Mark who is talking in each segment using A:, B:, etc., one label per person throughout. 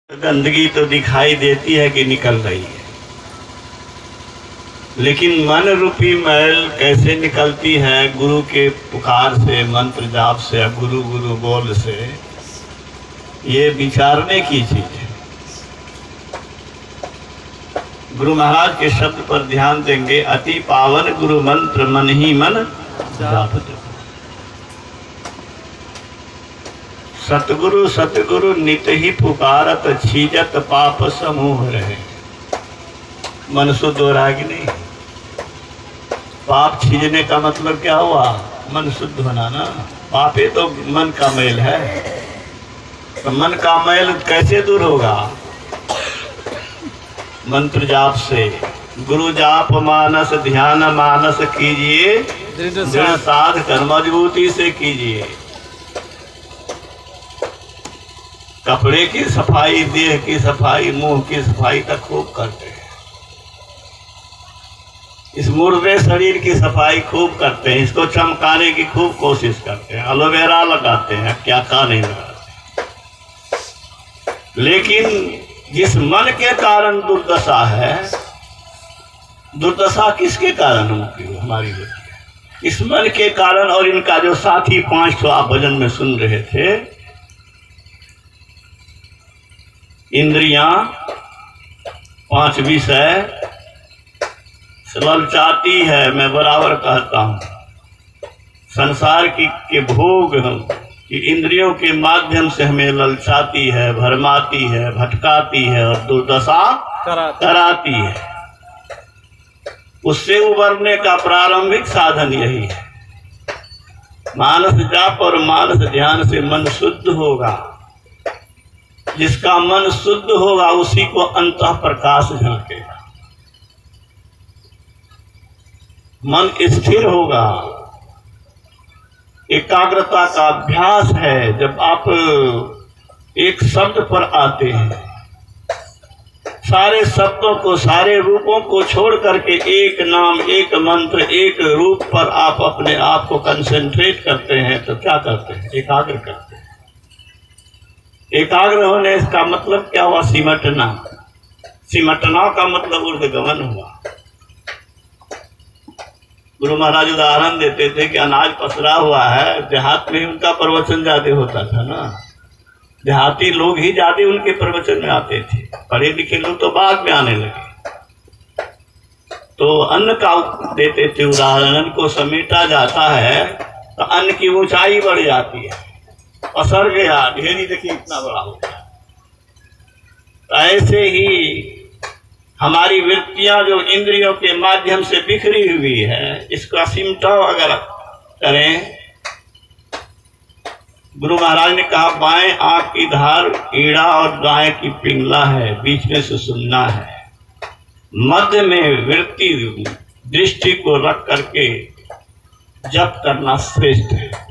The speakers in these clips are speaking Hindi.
A: गंदगी तो दिखाई देती है कि निकल रही है, लेकिन मन रूपी मैल कैसे निकलती है? गुरु के पुकार से, मंत्र जाप से, गुरु गुरु बोल से। ये विचारने की चीज है। गुरु महाराज के शब्द पर ध्यान देंगे। अति पावन गुरु मंत्र मन ही मन जाप जप। सतगुरु सतगुरु नित ही पुकारत, छीजत पाप समूह रहे। मन शुद्ध हो रहा है कि नहीं? पाप छीजने का मतलब क्या हुआ? मन शुद्ध होना ना। पापे तो मन का मैल है, तो मन का मैल कैसे दूर होगा? मंत्र जाप से। गुरु जाप मानस ध्यान मानस कीजिए, दृढ़ साध कर मजबूती से कीजिए। कपड़े की सफाई, देह की सफाई, मुंह की सफाई तक खूब करते हैं। इस मुर्दे शरीर की सफाई खूब करते हैं। इसको चमकाने की खूब कोशिश करते हैं। एलोवेरा लगाते हैं, क्या नहीं लगाते। लेकिन जिस मन के कारण दुर्दशा है, दुर्दशा किसके कारण होती है? हमारी होती है इस मन के कारण। और इनका जो साथी 5 आप भजन में सुन रहे थे, इंद्रियां 5 विषय ललचाती है। मैं बराबर कहता हूँ संसार के भोग कि इंद्रियों के माध्यम से हमें ललचाती है, भरमाती है, भटकाती है और दुर्दशा कराती है। उससे उबरने का प्रारंभिक साधन यही है। मानस जाप और मानस ध्यान से मन शुद्ध होगा। जिसका मन शुद्ध होगा उसी को अंतः प्रकाश झलकेगा। मन स्थिर होगा। एकाग्रता का अभ्यास है। जब आप एक शब्द पर आते हैं, सारे शब्दों को, सारे रूपों को छोड़ करके एक नाम, एक मंत्र, एक रूप पर आप अपने आप को कंसंट्रेट करते हैं, तो क्या करते हैं? एकाग्र करते हैं। एकाग्र होने का मतलब क्या हुआ? सिमटना। सिमटना का मतलब ऊर्ध्वगमन हुआ। गुरु महाराज उदाहरण देते थे कि अनाज पसरा हुआ है। देहात में उनका प्रवचन ज्यादा होता था ना। देहाती लोग ही ज्यादा उनके प्रवचन में आते थे। पढ़े लिखे लोग तो बाद में आने लगे। तो अन्न का देते थे उदाहरण। अन्न को समेटा जाता है तो अन्न की ऊंचाई बढ़ जाती है। पसर गया, ढेरी देखिए इतना बड़ा हो गया। ऐसे ही हमारी वृत्तियां जो इंद्रियों के माध्यम से बिखरी हुई है, इसका सिमटाव अगर करें। गुरु महाराज ने कहा, बाएं आंख की धार कीड़ा और दाएं की पिंगला है, बीच में सुसुमना है। मध्य में वृत्ति दृष्टि को रख करके जप करना श्रेष्ठ है।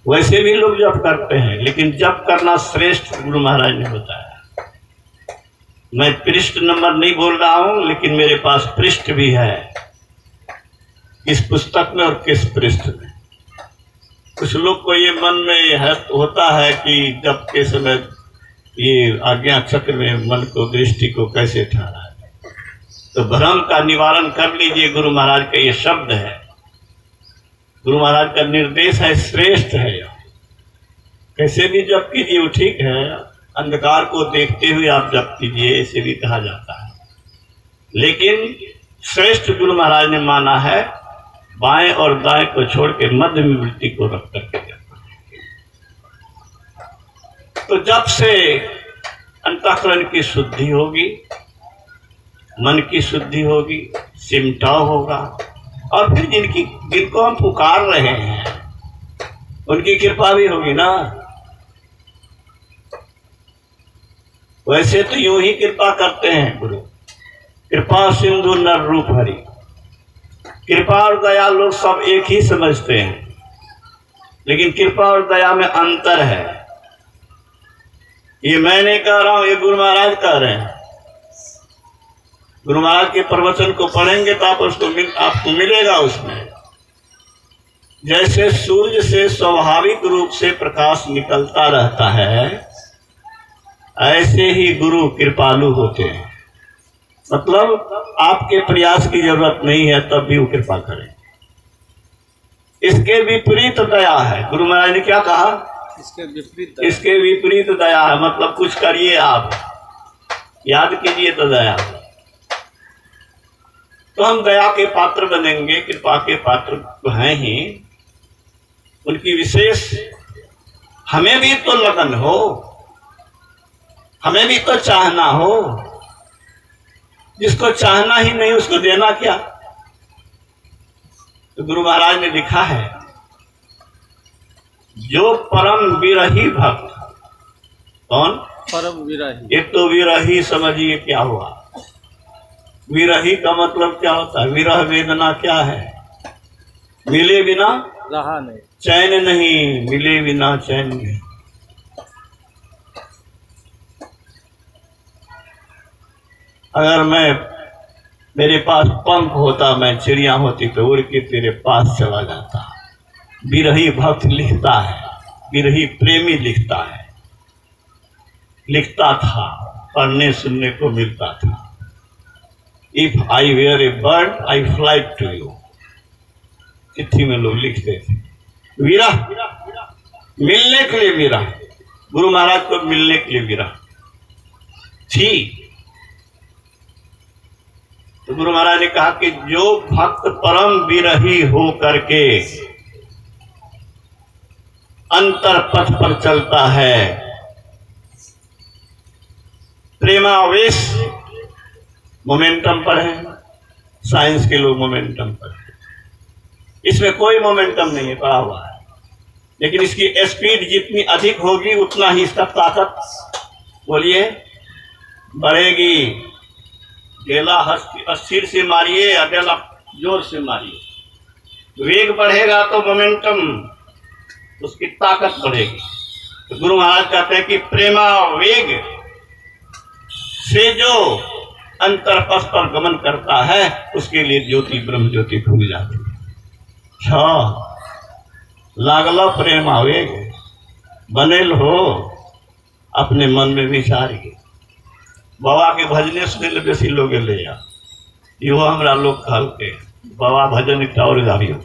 A: वैसे भी लोग जप करते हैं, लेकिन जप करना श्रेष्ठ गुरु महाराज ने बताया। मैं पृष्ठ नंबर नहीं बोल रहा हूं, लेकिन मेरे पास पृष्ठ भी है किस पुस्तक में और किस पृष्ठ में। कुछ लोग को ये मन में है, होता है कि जप के समय ये आज्ञा चक्र में मन को, दृष्टि को कैसे ठहरा है। तो भ्रम का निवारण कर लीजिए। गुरु महाराज का ये शब्द है, गुरु महाराज का निर्देश है, श्रेष्ठ है। कैसे भी जप कीजिए वो ठीक है। अंधकार को देखते हुए आप जप कीजिए, ऐसे भी कहा जाता है। लेकिन श्रेष्ठ गुरु महाराज ने माना है बाएं और दाएं को छोड़ के मध्य में वृत्ति को रख करके जप। तो जप से अंतःकरण की शुद्धि होगी, मन की शुद्धि होगी, सिमटाव होगा। और फिर जिनको हम पुकार रहे हैं उनकी कृपा भी होगी ना। वैसे तो यूं ही कृपा करते हैं गुरु। कृपा सिंधु नर रूप हरि। कृपा और दया लोग सब एक ही समझते हैं, लेकिन कृपा और दया में अंतर है। ये मैं नहीं कह रहा हूं, ये गुरु महाराज कह रहे हैं। गुरु महाराज के प्रवचन को पढ़ेंगे तो आपको मिलेगा उसमें जैसे सूर्य से स्वाभाविक रूप से प्रकाश निकलता रहता है, ऐसे ही गुरु कृपालु होते हैं। मतलब आपके प्रयास की जरूरत नहीं है, तब भी वो कृपा करें। इसके विपरीत दया है। गुरु महाराज ने क्या कहा? इसके विपरीत दया है। मतलब कुछ करिए, आप याद कीजिए तो दया। तो हम दया के पात्र बनेंगे, कृपा के पात्र तो हैं ही। उनकी विशेष हमें भी तो लगन हो, हमें भी तो चाहना हो। जिसको चाहना ही नहीं उसको देना क्या? तो गुरु महाराज ने लिखा है, जो परम विरही भक्त। कौन? परम विरही। एक तो विरही समझिए क्या हुआ। विरही का मतलब क्या होता है? विरह वेदना क्या है? मिले बिना रहा नहीं, चैन नहीं, मिले बिना चैन नहीं। अगर मेरे पास पंख होता, मैं चिड़िया होती तो उड़ के तेरे पास चला जाता। विरही भक्त लिखता है, विरही प्रेमी लिखता है, लिखता था, पढ़ने सुनने को मिलता था। If I were a bird I fly to you, चिट्ठी में लोग लिखते थे। विरह, मिलने के लिए विरह। गुरु महाराज को मिलने के लिए विरह थी। तो गुरु महाराज ने कहा कि जो भक्त परम विरही हो करके अंतर पथ पर चलता है, प्रेमावेश मोमेंटम पर है। साइंस के लोग मोमेंटम पर है, इसमें कोई मोमेंटम नहीं है, पड़ा हुआ है। लेकिन इसकी स्पीड जितनी अधिक होगी उतना ही इसका ताकत, बोलिए, बढ़ेगी। डेला अस्थिर से मारिए, अडेला जोर से मारिए। वेग बढ़ेगा तो मोमेंटम, उसकी ताकत बढ़ेगी। तो गुरु महाराज कहते हैं कि प्रेमा वेग से जो अंतर पथ पर गमन करता है, उसके लिए ज्योति ब्रह्म ज्योति खुल जाती है। लागला प्रेम आवेग बनेल हो, अपने मन में विचारिए। बाबा के भजने सुने ले बेसी लोग ले आ, इहो हमरा लोग कहल के बाबा भजन और गाबियो।